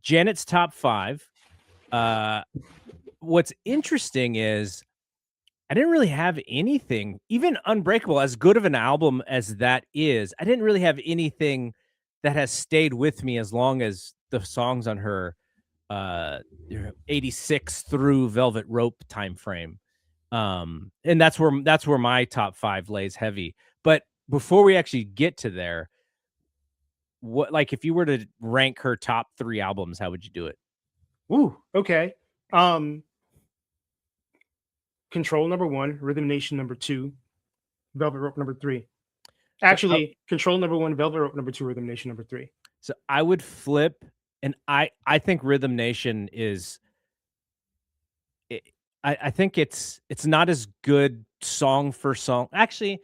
Janet's top 5. What's interesting is I didn't really have anything, even Unbreakable, as good of an album as that is, I didn't really have anything that has stayed with me as long as the songs on her uh 86 through Velvet Rope time frame. And that's where my top 5 lays heavy. But before we actually get to there, what, like, if you were to rank her top 3 albums, how would you do it? Ooh, okay. Um, Control number 1, Rhythm Nation number 2, Velvet Rope number 3. So Actually, Control number 1, Velvet Rope number 2, Rhythm Nation number 3. So I would flip, and I think Rhythm Nation is. I think it's not as good song for song. Actually,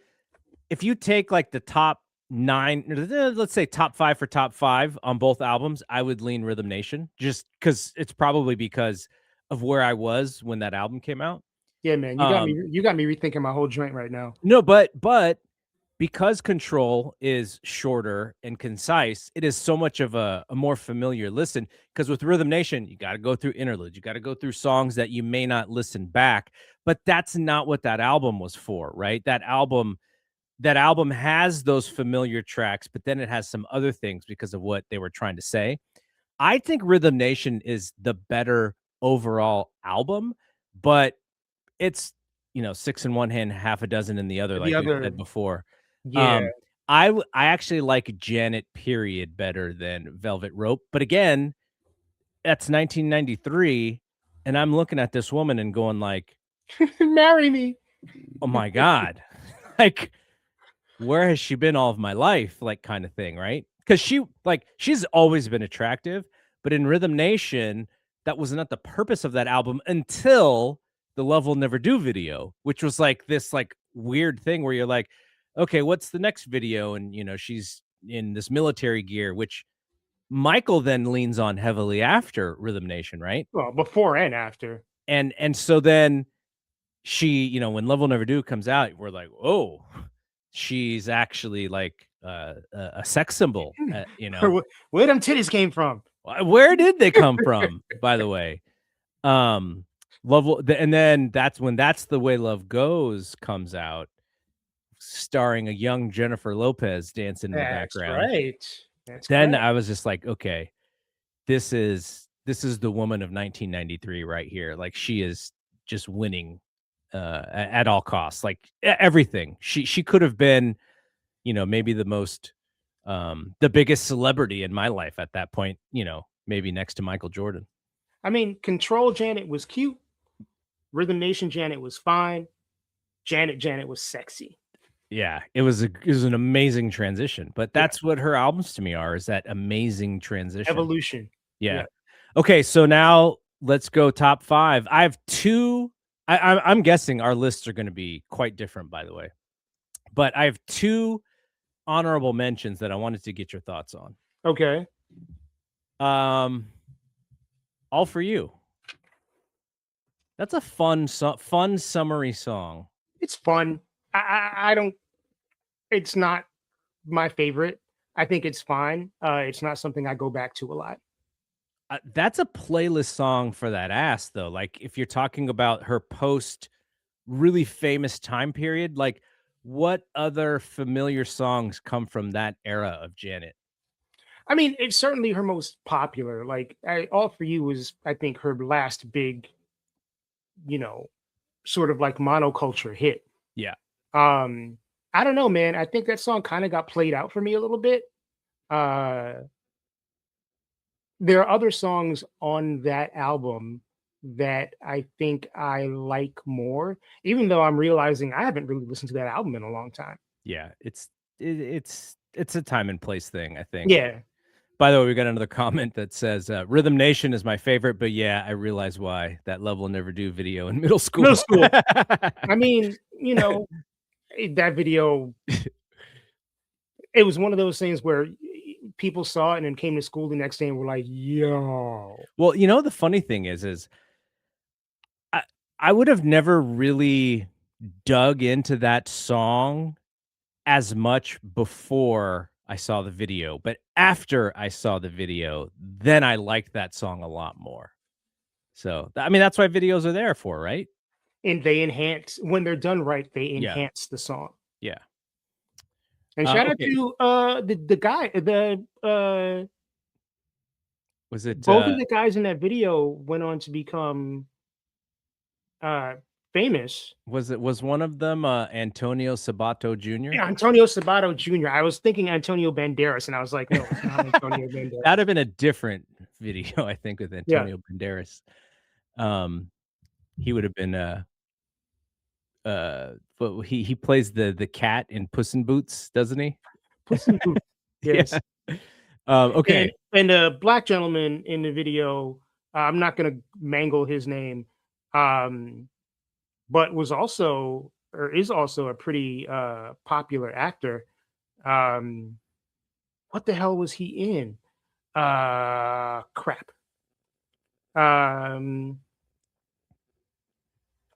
if you take like the top 9, let's say top 5 for top 5 on both albums, I would lean Rhythm Nation, just because it's probably because of where I was when that album came out. Yeah, man, you got me rethinking my whole joint right now. No, but because Control is shorter and concise, it is so much of a more familiar listen. Because with Rhythm Nation, you got to go through interludes, you got to go through songs that you may not listen back. But that's not what that album was for, right? That album has those familiar tracks, but then it has some other things because of what they were trying to say. I think Rhythm Nation is the better overall album, but it's, 6 in one hand, half a dozen in the other, The like we've other, said before. yeah, Um, I actually like Janet period better than Velvet Rope, but again, that's 1993, and I'm looking at this woman and going like, marry me. "Oh my god." Like, where has she been all of my life, like, kind of thing, right? Because she's always been attractive, but in Rhythm Nation, that was not the purpose of that album until the Love Will Never Do video, which was like this like weird thing where you're like, okay, what's the next video? And she's in this military gear, which Michael then leans on heavily after Rhythm Nation, right? Well, before and after. And so then she, when Love Will Never Do comes out, we're like, oh, she's actually like a sex symbol, Where them titties came from? Where did they come from, by the way? Um, and then that's when That's the Way Love Goes comes out, starring a young Jennifer Lopez dancing in the That's background. right. That's Then correct. I was just like, okay, this is the woman of 1993 right here. Like, she is just winning at all costs, like everything. She could have been, maybe the biggest celebrity in my life at that point, maybe next to Michael Jordan. I mean, Control Janet was cute. Rhythm Nation Janet was fine. Janet was sexy. Yeah, it was an amazing transition, but Yeah. that's what her albums to me are, is that amazing transition. Evolution. Yeah. Yeah. Okay, so now let's go top 5. I have 2. I'm guessing our lists are gonna be quite different, by the way, but I have 2 honorable mentions that I wanted to get your thoughts on. Okay. Um, All For You. That's a fun summery song. It's fun. I don't. It's not my favorite. I think it's fine. It's not something I go back to a lot. That's a playlist song for that ass, though. Like, if you're talking about her post really famous time period, like, what other familiar songs come from that era of Janet? I mean, it's certainly her most popular. Like, All For You was, I think, her last big, you know, sort of like monoculture hit. Yeah. Um, I don't know, man. I think that song kind of got played out for me a little bit. Uh, there are other songs on that album that I think I like more, even though I'm realizing I haven't really listened to that album in a long time. Yeah, it's a time and place thing, I think. Yeah. By the way, we got another comment that says, "Rhythm Nation is my favorite, but yeah, I realize why. That Love Will Never Do video in middle school." Middle school. I mean, that video, it was one of those things where people saw it and then came to school the next day and were like, yo. Well, the funny thing is I I would have never really dug into that song as much before I saw the video, but after I saw the video, then I liked that song a lot more. So, I mean, that's why videos are there for, right? And they enhance when they're done right, they Yeah, enhance the song. yeah. And shout out Okay. to, the guy, Was it, both of the guys in that video went on to become, uh, famous. was one of them, Antonio Sabato Jr.? Yeah, Antonio Sabato Jr. I was thinking Antonio Banderas, and I was like, "No, it's not Antonio That'd Banderas." have been a different video, I think, with Yeah. Antonio Banderas. Um, he would have been, but he plays the cat in Puss in Boots, doesn't he? Puss in Boots. Yeah. Yes. Okay. And the black gentleman in the video, I'm not gonna mangle his name, um, but was also or is also a pretty, popular actor. Um, what the hell was he in? Crap. Um,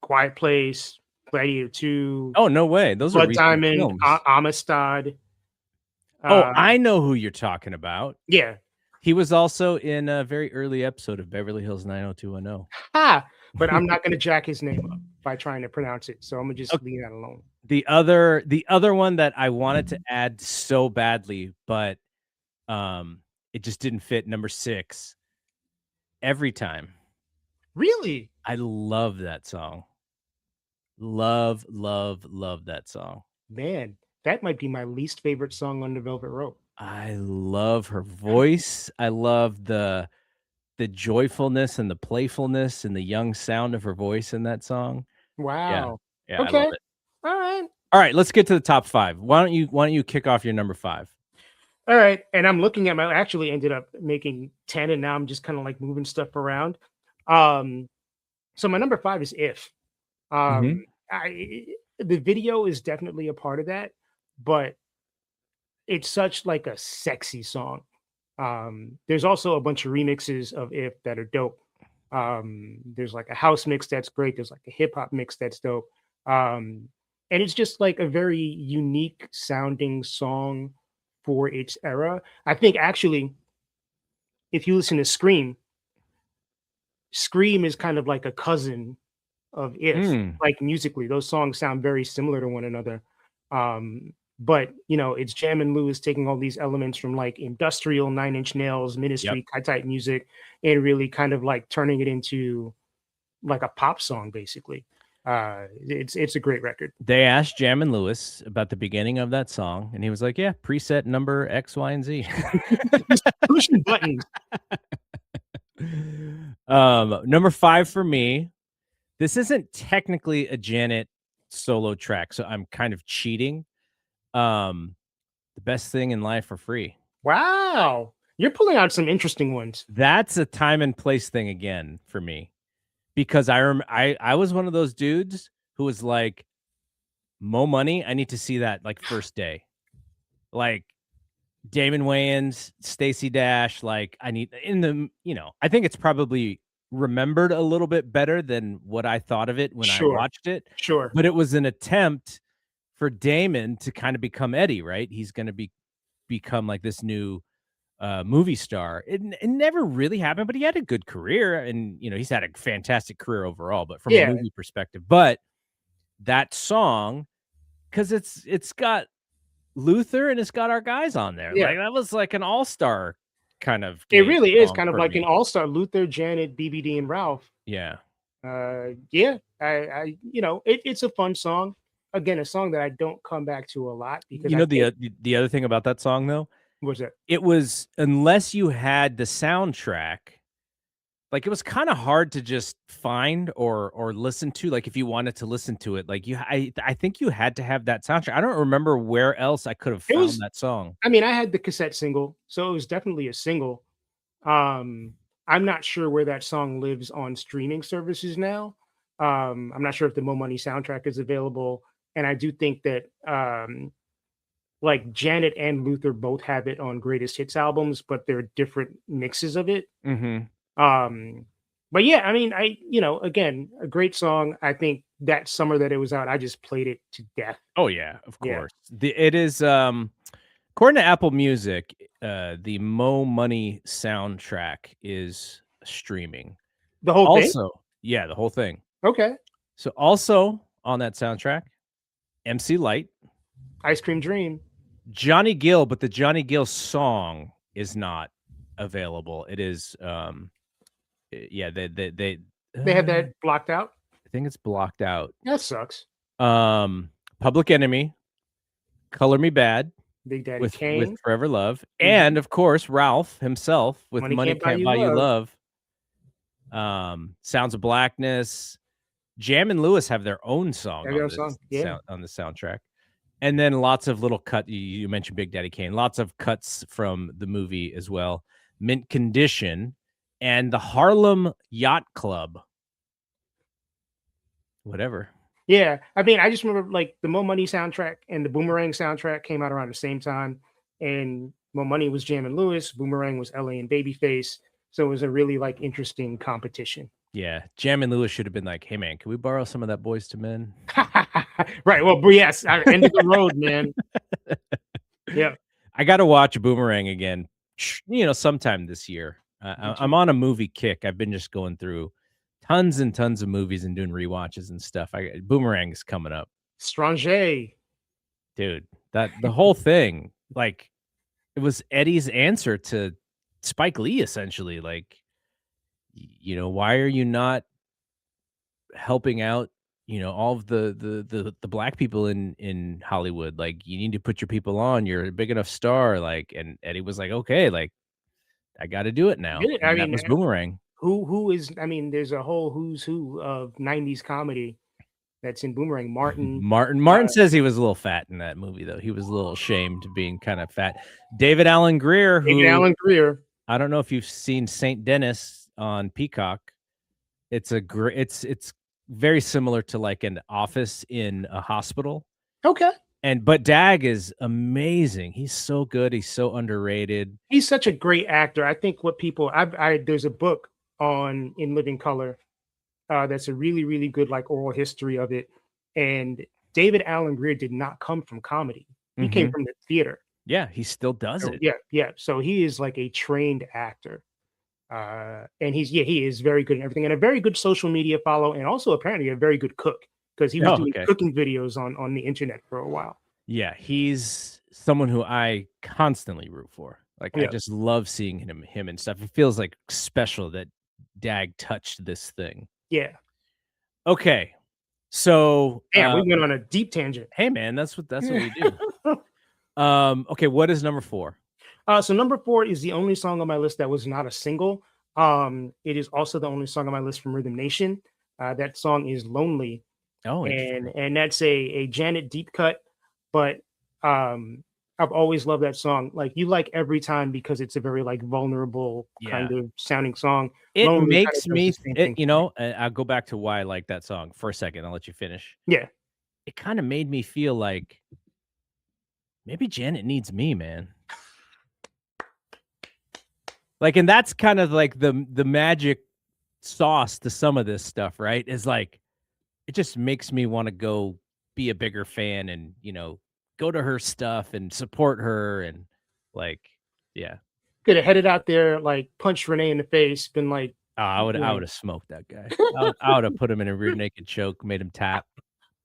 Quiet Place, Gladiator 2, Oh, no way. Those are Blood recent Diamond, films. Amistad. Oh, Uh, I know who you're talking about. yeah. He was also in a very early episode of Beverly Hills 90210. Ha! But I'm not gonna jack his name up by trying to pronounce it, so Imma just leave that alone. The other one that I wanted to add so badly, but, um, it just didn't fit, number 6, Every Time. Really? I love that song. Love, love, love that song. Man, that might be my least favorite song on the Velvet Rope. I love her voice. I love the joyfulness and the playfulness and the young sound of her voice in that song. Yeah. Wow. Yeah, I love Okay. it. Alright. Alright, let's get to the top 5. Why don't you kick off your number 5? Alright, and I'm looking at my I actually ended up making 10, and now I'm just kinda, like, moving stuff around. Um, so my number 5 is If. Mhm. I the video is definitely a part of that, but it's such, like, a sexy song. There's also a bunch of remixes of If that are dope. There's like a house mix that's great. There's like a hip hop mix that's dope. Um, and it's just like a very unique sounding song for its era. I think actually, if you listen to Scream, Scream is kind of like a cousin of If, Mm. like musically. Those songs sound very similar to one another. But it's Jam and Lewis taking all these elements from like industrial Nine Inch Nails, Yep. Ministry type music, and really kind of like turning it into like a pop song, basically. It's a great record. They asked Jam and Lewis about the beginning of that song, and he was like, "Yeah, preset number X, Y, and Z." Just pushing buttons. Number 5 for me, this isn't technically a Janet solo track, so I'm kind of cheating. Um, The Best Thing in Life for Free. Wow. You're pulling out some interesting ones. That's a time and place thing again for me, because I was one of those dudes who was like, "Mo Money, I need to see that, like, first day." Like, Damon Wayans, Stacey Dash, like, I need in the I think it's probably remembered a little bit better than what I thought of it when I Sure, watched it, sure. but it was an attempt for Damon to kinda become Eddie, right? He's gonna become, like, this new, movie star. It never really happened, but he had a good career, and, he's had a fantastic career overall, but from a Yeah, movie perspective. But that song, because it's got Luther and it's got our guys on there. yeah. Like, that was like an all-star kind of It game really is song kind of for like an me. all-star Luther, Janet, BBD, and Ralph. Yeah. Yeah, it's a fun song. Again, a song that I don't come back to a lot because You I know, think the other thing about that song, though? was it It was, unless you had the soundtrack, like, it was kinda hard to just find or listen to, like, if you wanted to listen to it, like, I think you had to have that soundtrack. I don't remember where else I could have it found was that song. I mean, I had the cassette single, so it was definitely a single. I'm not sure where that song lives on streaming services now. I'm not sure if the Mo Money soundtrack is available, and I do think that like Janet and Luther both have it on greatest hits albums, but they're different mixes of it. Mhm. Um, but yeah, I mean, again, a great song. I think that summer that it was out, I just played it to death. Oh, yeah, of Yeah. course. It is, According to Apple Music, the Mo Money soundtrack is streaming. The whole thing? Also, yeah, the whole thing. Okay. So also on that soundtrack, MC Light, Ice Cream Dream. Johnny Gill, but the Johnny Gill song is not available. It is, yeah, They had uh, that blocked out. I think it's blocked out. That sucks. Public Enemy, Color Me Bad, Big Daddy with Kane. Forever Love, Mhm. and of course Ralph himself with Money Money Can't Buy Can't You Buy You Love. Love. Sounds of Blackness, Jam and Lewis have their own song Every on other this song. Yeah. on the soundtrack. And then lots of little you mentioned Big Daddy Kane, lots of cuts from the movie as well. Mint Condition and the Harlem Yacht Club. Whatever. Yeah. I mean, I just remember like the Mo Money soundtrack and the Boomerang soundtrack came out around the same time. And Mo Money was Jam and Lewis, Boomerang was LA and Babyface. So it was a really like interesting competition. Yeah, Jam and Lewis should have been like, "Hey man, can we borrow some of that Boys to Men?" Right. Well, yes, end of the road, man. Yeah. I got to watch Boomerang again, sometime this year. Me I'm too. on a movie kick. I've been just going through tons and tons of movies and doing rewatches and stuff. Boomerang is coming up, Stranger. dude. That the whole thing, like, it was Eddie's answer to Spike Lee, essentially. Like, why are you not helping out, all of the black people in Hollywood? Like, you need to put your people on. You're a big enough star. Like, and Eddie was like, okay, like, I got to do it now. Did it? I And that mean, was Boomerang. who is? I mean, there's a whole who's who of '90s comedy that's in Boomerang. Martin, Martin says he was a little fat in that movie, though. He was a little ashamed of being kind of fat. David Allen Greer, David who Allen Greer. I don't know if you've seen Saint Dennis on Peacock. It's a great. It's very similar to like an office in a hospital. Okay. But Dag is amazing. He's so good. He's so underrated. He's such a great actor. I think what people I there's a book on In Living Color that's a really really good like oral history of it. And David Allen Greer did not come from comedy. He came Mhm. from the theater. Yeah, he still does So it. yeah, yeah. So he is like a trained actor. And he is very good at everything and a very good social media follow and also apparently a very good cook because he was Oh, doing okay. cooking videos on the internet for a while. Yeah, he's someone who I constantly root for. Like, I Yeah. just love seeing him and stuff. It feels like special that Dag touched this thing. Yeah. Okay. So, Damn, we went on a deep tangent. hey man, that's what we do. Okay, what is number 4? So number 4 is the only song on my list that was not a single. It is also the only song on my list from Rhythm Nation. That song is "Lonely," Oh, and interesting. that's a Janet deep cut. But I've always loved that song. Like you like every time because it's a very like vulnerable Yeah. kind of sounding song. It "Lonely" kind of makes does the me same thing. I'll go back to why I like that song for a second. I'll let you finish. Yeah, It kind of made me feel like maybe Janet needs me, man. Like, and that's kind of like the magic sauce to some of this stuff, right? Is like it just makes me want to go be a bigger fan and, go to her stuff and support her and like, yeah. could have headed out there like punched Renee in the face, been like, Oh, you I know, would have smoked that guy. I would have put him in a rear naked choke, made him tap.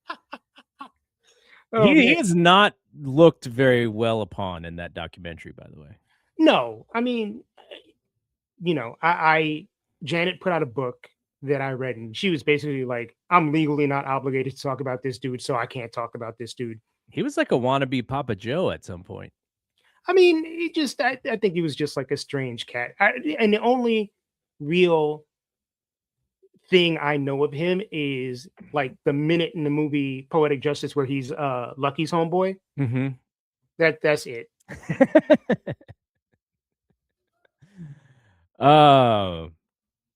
oh man. He has not looked very well upon in that documentary, by the way. No, I mean, I Janet put out a book that I read, and she was basically like, "I'm legally not obligated to talk about this dude, so I can't talk about this dude." He was like a wannabe Papa Joe at some point. I mean, I think he was just like a strange cat. And the only real thing I know of him is like the minute in the movie Poetic Justice where he's Lucky's homeboy. Mhm. That's it. Oh.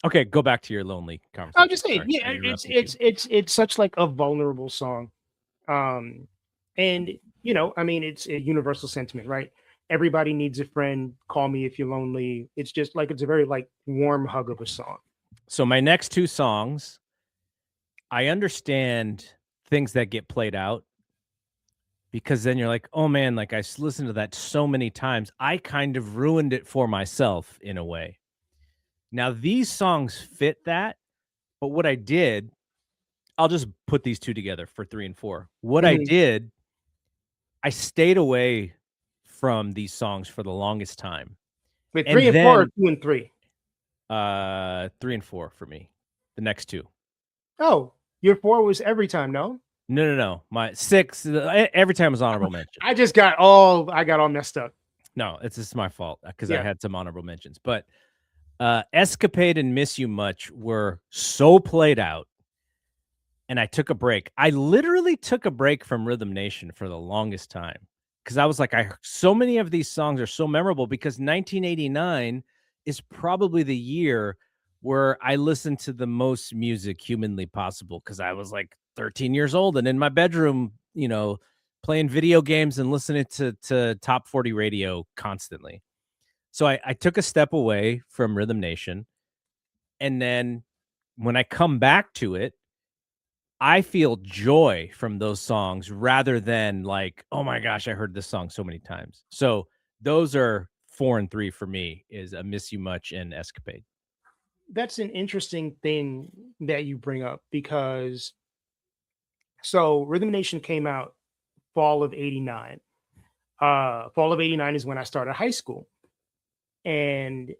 Okay, go back to your lonely I'm conversation. just saying, Sorry, I yeah, interrupted you. it's such like a vulnerable song. Um, and I mean, it's a universal sentiment, right? Everybody needs a friend. Call me if you're lonely. It's just like it's a very like warm hug of a song. So my next 2 songs, I understand things that get played out, because then you're like, "Oh, man, like, listened to that so many times, I kind of ruined it for myself in a way." Now these songs fit that, but what I did, I'll just put these 2 together for 3 and 4. What I Mhm. did, I stayed away from these songs for the longest time, Wait, and 3 and 4 or then 2 and 3? 3 and 4 for me, the next 2. Oh, your 4 was Every Time, no? No, no, no, my 6, every time was honorable mention. I got all messed up. No, it's just my fault, because I Yeah. had some honorable mentions, but, Escapade and Miss You Much were so played out, and I took a break. I literally took a break from Rhythm Nation for the longest time, because I was like, so many of these songs are so memorable because 1989 is probably the year where I listened to the most music humanly possible, because I was like 13 years old and in my bedroom, playing video games and listening to top 40 radio constantly. So I took a step away from Rhythm Nation, and then when I come back to it, I feel joy from those songs rather than like, "Oh my gosh, I heard this song so many times." So, those are 4 and 3 for me is "I Miss You Much" and "Escapade." That's an interesting thing that you bring up because so Rhythm Nation came out fall of '89. Fall of '89 is when I started high school, and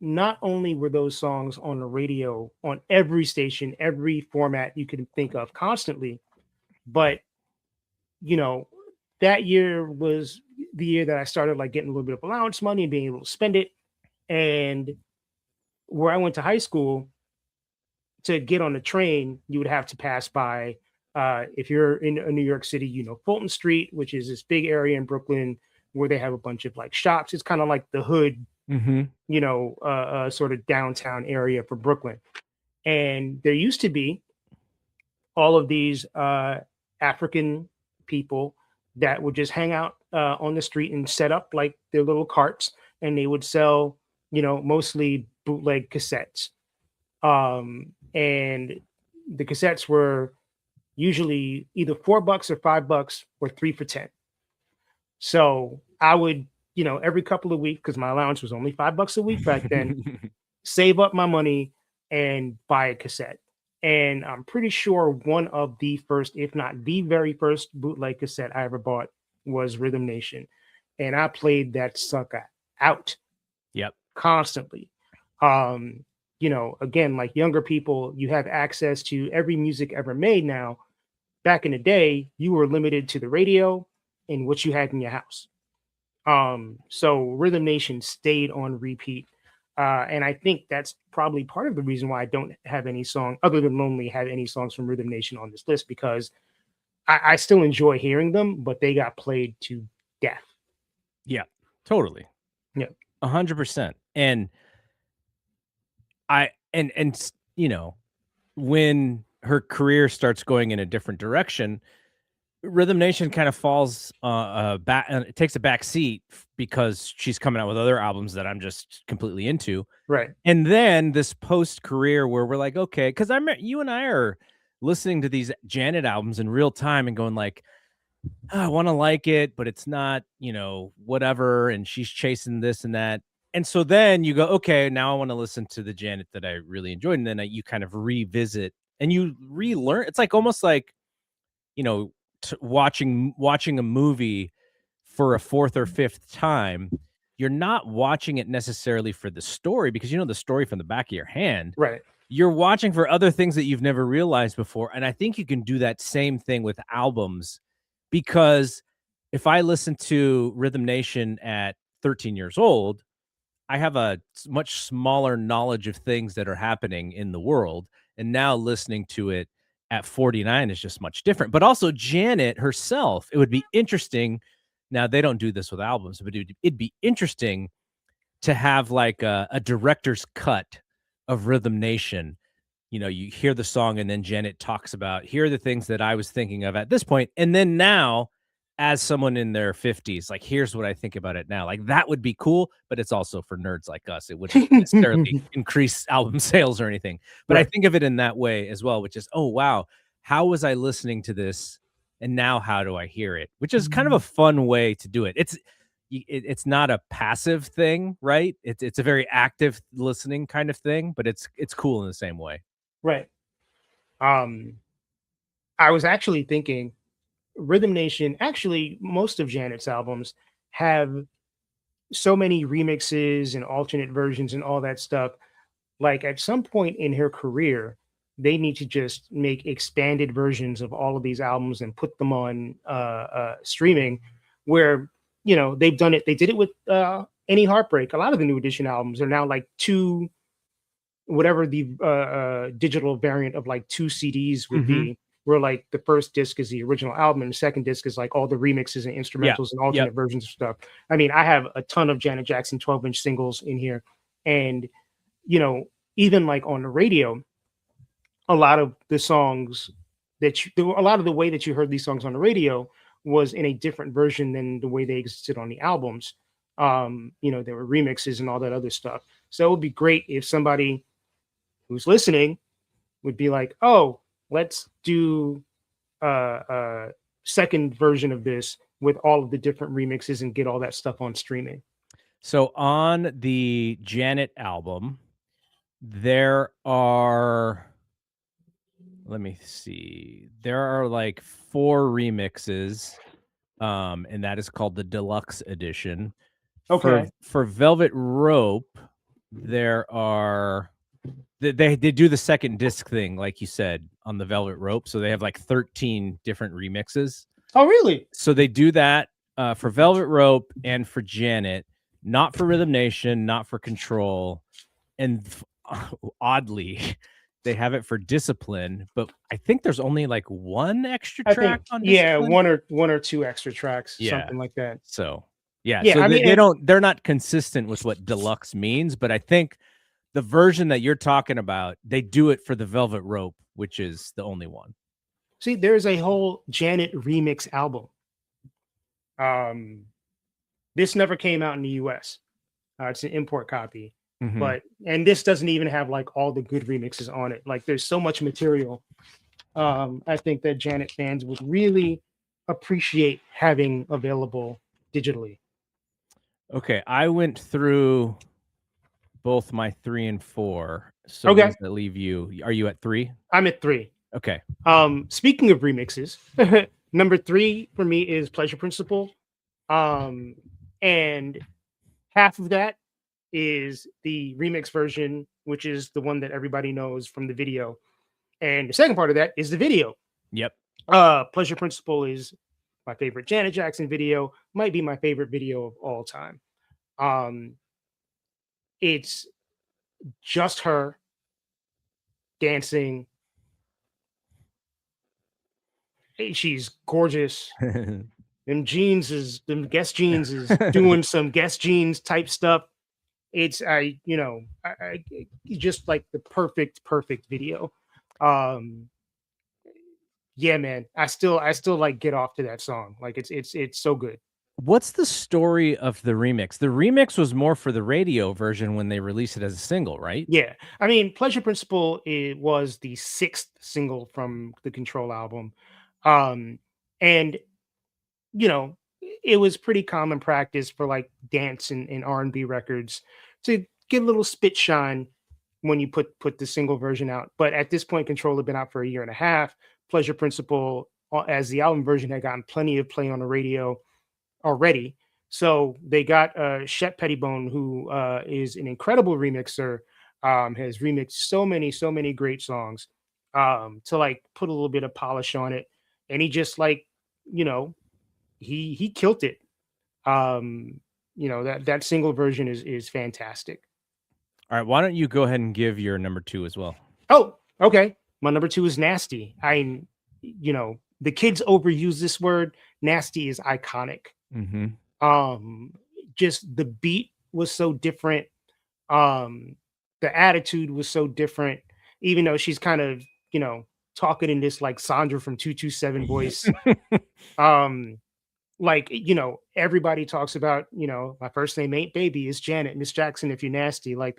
not only were those songs on the radio on every station, every format you could think of constantly, but you know, that year was the year that I started like getting a little bit of allowance money and being able to spend it. And where I went to high school, to get on the train, you would have to pass by. If you're in New York City, Fulton Street, which is this big area in Brooklyn where they have a bunch of like shops. It's kind of like the hood, Mhm. sort of downtown area for Brooklyn. And there used to be all of these African people that would just hang out on the street and set up like their little carts, and they would sell, mostly bootleg cassettes. And the cassettes were usually either $4 or $5 or 3 for 10. So I would, every couple of weeks, because my allowance was only $5 a week back then, save up my money and buy a cassette. And I'm pretty sure one of the first, if not the very first bootleg cassette I ever bought was Rhythm Nation. And I played that sucker out Yep. constantly. Again, like younger people, you have access to every music ever made now. Back in the day, you were limited to the radio and what you had in your house. So Rhythm Nation stayed on repeat. And I think that's probably part of the reason why I don't have any song other than Lonely have any songs from Rhythm Nation on this list because I still enjoy hearing them, but they got played to death. Yeah, totally. Yeah. 100%. And I and s when her career starts going in a different direction, Rhythm Nation kind of falls, back it takes a back seat because she's coming out with other albums that I'm just completely into. Right. And then this post-career where we're like, okay, because you and I are listening to these Janet albums in real time and going like, "Oh, I wanna like it, but it's not, whatever, and she's chasing this and that." And so then you go, "Okay, now I wanna listen to the Janet that I really enjoyed," and then, you kind of revisit and you relearn it's like almost like, you know, watching a movie for a 4th or 5th time. You're not watching it necessarily for the story because you know the story from the back of your hand. Right. You're watching for other things that you've never realized before, and I think you can do that same thing with albums because if I listen to Rhythm Nation at 13 years old, I have a much smaller knowledge of things that are happening in the world, and now listening to it at 49 is just much different. But also Janet herself, it would be interesting. Now they don't do this with albums, but it'd be interesting to have like a director's cut of Rhythm Nation. You hear the song and then Janet talks about here are the things that I was thinking of at this point, and then now as someone in their 50s, like here's what I think about it now. Like that would be cool, but it's also for nerds like us. It wouldn't necessarily increase album sales or anything. But I Right. think of it in that way as well, which is, oh wow, how was I listening to this and now how do I hear it? Which is kind of a fun way to do it. It's not a passive thing, right? It's a very active listening kind of thing, but it's cool in the same way. Right. Um, I was actually thinking Rhythm Nation, actually, most of Janet's albums have so many remixes and alternate versions and all that stuff. Like at some point in her career, they need to just make expanded versions of all of these albums and put them on streaming where, they've done it. They did it with Any Heartbreak. A lot of the New Edition albums are now like two, whatever the digital variant of like two CDs would Mhm. be, where like the first disc is the original album and the second disc is like all the remixes and Yeah. instrumentals and Yep. alternate versions of stuff. I mean, I have a ton of Janet Jackson 12-inch singles in here. And, you know, even like on the radio, a lot of the songs a lot of the way that you heard these songs on the radio was in a different version than the way they existed on the albums. There were remixes and all that other stuff. So it would be great if somebody who's listening would be like, "Oh, let's do a second version of this with all of the different remixes and get all that stuff on streaming." So on the Janet album, there are, let me see. There are like 4 remixes, and that is called the deluxe edition. For Okay. for Velvet Rope, there are they do the second disc thing, like you said, on the Velvet Rope. So they have like 13 different remixes. Oh, really? So they do that for Velvet Rope and for Janet, not for Rhythm Nation, not for Control, and oddly, they have it for Discipline. But I think there's only like one extra I track think, on yeah, Discipline. one or two extra tracks, Yeah. something like that. So yeah, Yeah, so I mean, they're not consistent with what deluxe means, but I think the version that you're talking about, they do it for the Velvet Rope, which is the only one. see, there's a whole Janet remix album. Um, this never came out in the US. It's an import copy, Mhm. and this doesn't even have like all the good remixes on it. Like, there's so much material. I think that Janet fans would really appreciate having available digitally. Okay, I went through both my 3 and 4. So what Okay, does that leave you? Are you at 3? I'm at 3. Okay. Speaking of remixes, number 3 for me is Pleasure Principle. Um, and half of that is the remix version, which is the one that everybody knows from the video. And the second part of that is the video. Yep. Pleasure Principle is my favorite Janet Jackson video, might be my favorite video of all time. Um, it's just her dancing. She's gorgeous. Them Guess jeans is doing some Guess jeans type stuff. It's just like the perfect video. Um, yeah, man, I still like get off to that song. Like it's so good. What's the story of the remix? The remix was more for the radio version when they released it as a single, right? Yeah, I mean, Pleasure Principle, it was the sixth single from the Control album, um, and you know, it was pretty common practice for like dance and R&B records to get a little spit shine when you put the single version out. But at this point, Control had been out for a year and a half. Pleasure Principle, as the album version, had gotten plenty of play on the radio already. So they got Shep Pettibone, who is an incredible remixer, has remixed so many great songs, to like put a little bit of polish on it. And he just like, you know, he killed it. That single version is fantastic. All right, why don't you go ahead and give your number 2 as well? Oh, okay. My number 2 is Nasty. The kids overuse this word. Nasty is iconic. Mhm. Um, just the beat was so different. The attitude was so different, even though she's kind of, talking in this like Sandra from 227 voice. Um, everybody talks about, my first name ain't baby, it's Janet, Miss Jackson, if you're nasty. Like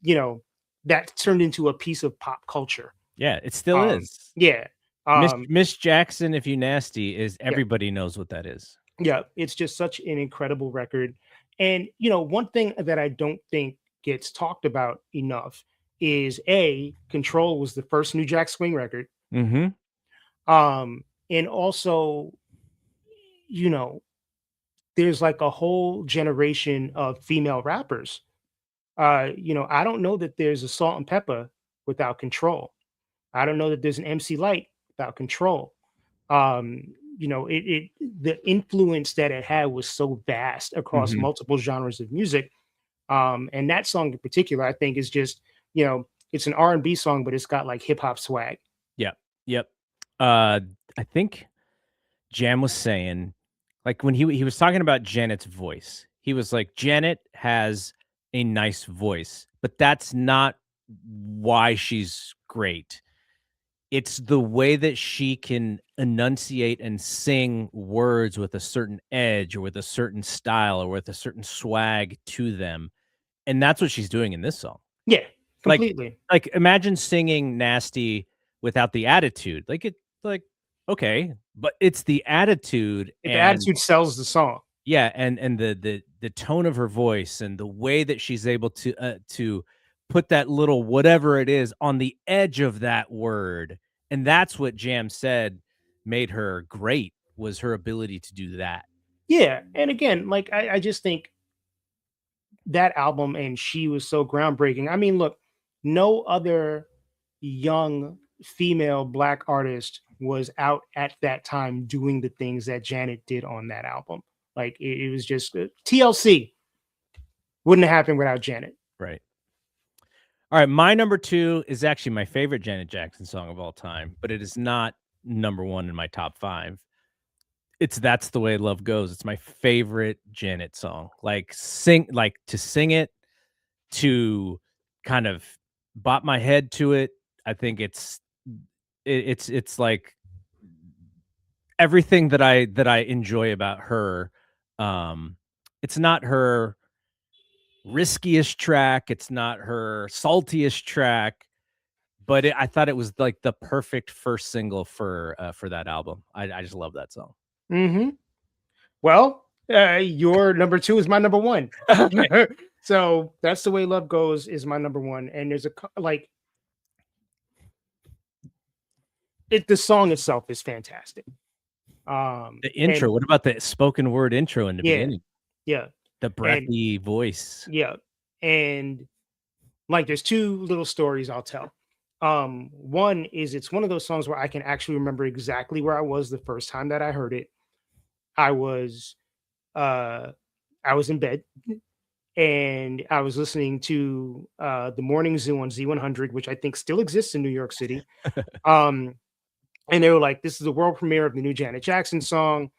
you know, that turned into a piece of pop culture. Yeah, it still is. Yeah. Um, Miss Jackson, If You Nasty is yeah, everybody knows what that is. yeah, it's just such an incredible record. And one thing that I don't think gets talked about enough is Control was the first New Jack Swing record. Mhm. And also, you know, there's like a whole generation of female rappers. I don't know that there's a Salt and Pepper without Control. I don't know that there's an MC Light without Control. um the influence that it had was so vast across Mhm. multiple genres of music. And that song in particular, I think, is just, it's an R&B song, but it's got like hip hop swag. Yep. Yep. Uh, I think Jam was saying, like, when he was talking about Janet's voice, he was like, "Janet has a nice voice, but that's not why she's great. It's the way that she can enunciate and sing words with a certain edge or with a certain style or with a certain swag to them." And that's what she's doing in this song. Yeah, Like completely. imagine singing Nasty without the attitude. Like, okay, but it's the attitude The and attitude sells the song. yeah, and the tone of her voice and the way that she's able to put that little whatever it is on the edge of that word, and that's what Jam said made her great, was her ability to do that. Yeah, and again, like, I just think that album and She was so groundbreaking. I mean, look, no other young female black artist was out at that time doing the things that Janet did on that album. Like, it was just TLC wouldn't have happened without Janet. Right. All right, my number 2 is actually my favorite Janet Jackson song of all time, but it is not number 1 in my top 5. It's That's the Way Love Goes. It's my favorite Janet song. To sing it, to kind of bop my head to it. I think it's like everything that I enjoy about her. Um, it's not her riskiest track, it's not her saltiest track, but I thought it was like the perfect first single for that album. I just love that song. Hmm. Well, your number two is my number one. Okay. So That's the Way Love Goes is my number one. And there's like the song itself is fantastic. The intro, And what about the spoken word intro in the yeah, beginning? yeah, The and breathy voice. yeah, and like there's two little stories I'll tell. One is it's one of those songs where I can actually remember exactly where I was the first time that I heard it. I was uh I was in bed and I was listening to the Morning Zoo on Z100, which I think still exists in New York City. Um, and they were like, "This is the world premiere of the new Janet Jackson song,"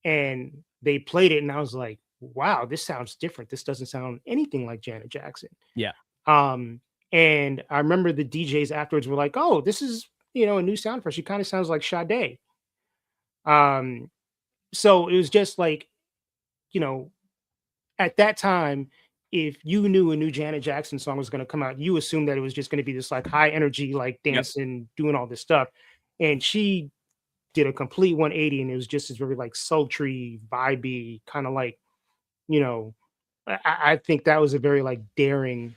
and they played it, and I was like, "Wow, this sounds different. This doesn't sound anything like Janet Jackson." Yeah. Um, and I remember the DJs afterwards were like, "Oh, this is a new sound for her. She kind of sounds like Sade." Um, so it was just like, you know, at that time, if you knew a new Janet Jackson song was going to come out, you assumed that it was just going to be this like high energy, like Yep. dancing, doing all this stuff. And she did a complete 180, and it was just this very like sultry, vibey, kind of like, you know, I think that was a very like daring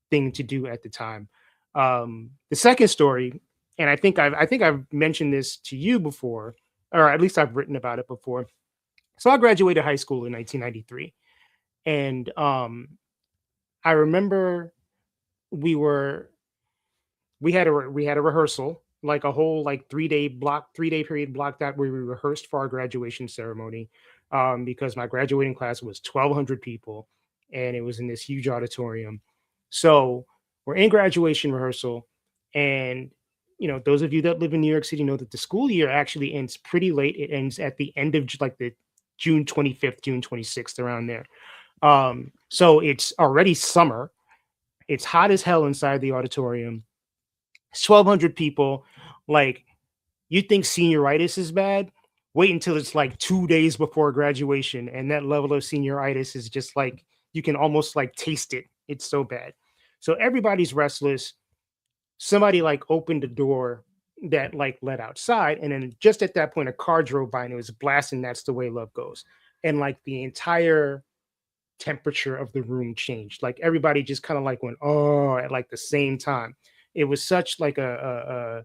thing to do at the time. The second story, and I think I've mentioned this to you before, or at least I've written about it before. So I graduated high school in 1993, and I remember we were we had a rehearsal, like a whole like 3-day period blocked out where we rehearsed for our graduation ceremony, because my graduating class was 1,200 people, and it was in this huge auditorium. So we're in graduation rehearsal, and those of you that live in New York City know that the school year actually ends pretty late. It ends at the end of like the June 25th, June 26th, around there. So it's already summer. It's hot as hell inside the auditorium. 1,200 people. Like, you think senioritis is bad? Wait until it's like 2 days before graduation, and that level of senioritis is just like you can almost like taste it. It's so bad. So everybody's restless. Somebody like opened the door that like led outside, and then just at that point a car drove by and it was blasting That's the Way Love Goes, and like the entire temperature of the room changed. Like everybody just kind of like went oh at like the same time. It was such like a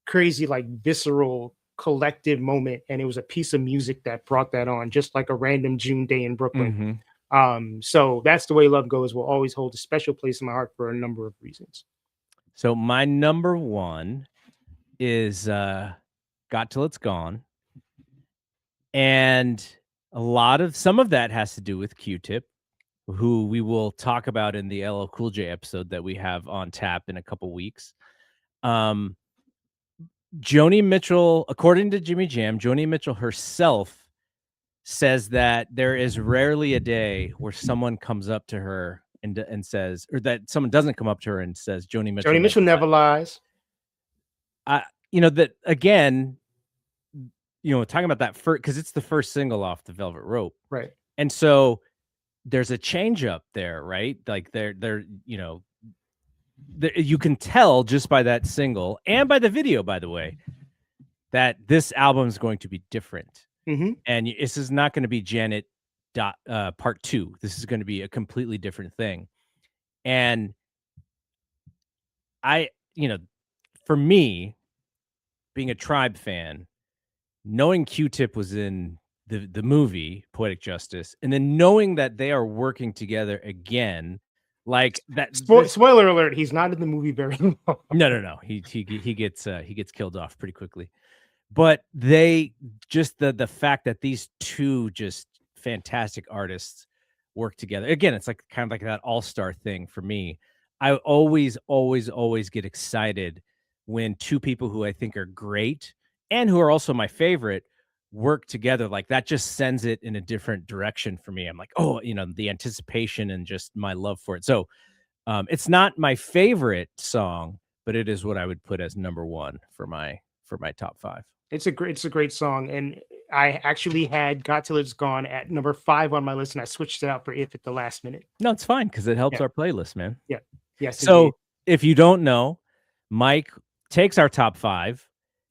crazy like visceral collective moment, and it was a piece of music that brought that on just like a random June day in Brooklyn. Mhm. So That's the Way Love Goes will always hold a special place in my heart for a number of reasons. So my number 1 is, Got Till It's Gone, and some of that has to do with Q-Tip, who we will talk about in the LL Cool J episode that we have on tap in a couple weeks. Um, Joni Mitchell, according to Jimmy Jam, Joni Mitchell herself says that there is rarely a day where someone comes up to her and says, or that someone doesn't come up to her and says, "Joni Mitchell Joni never Mitchell lied." never lies. That again, talking about that first because it's the first single off the Velvet Rope, Right. and so there's a change up there, right? Like you can tell just by that single and by the video, by the way, that this album is going to be different. Mm-hmm. And this is not going to be Janet part 2. This is going to be a completely different thing. And I, for me, being a Tribe fan, knowing Q-Tip was in the movie Poetic Justice, and then knowing that they are working together again, like that. Spoiler alert: he's not in the movie very long. No. He gets killed off pretty quickly. But they just the fact that these two just fantastic artists work together. Again, it's like kind of like that all-star thing for me. I always, always, always get excited when two people who I think are great and who are also my favorite work together. Like that just sends it in a different direction for me. I'm like, oh, the anticipation and just my love for it. So it's not my favorite song, but it is what I would put as number 1 for my top 5. It's a great song, and I actually had Got Till It's Gone at number 5 on my list, and I switched it out for If at the last minute. No, it's fine because it helps Yeah, our playlist, man. yeah, yes, indeed. So, if you don't know, Mike takes our top 5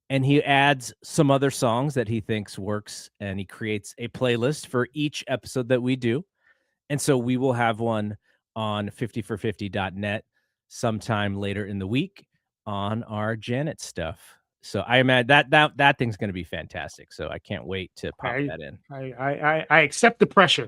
and he adds some other songs that he thinks works, and he creates a playlist for each episode that we do. And so we will have one on 50for50.net sometime later in the week on our Janet stuff. So I imagine that thing's gonna be fantastic. So I can't wait to pop I that in. I accept the pressure.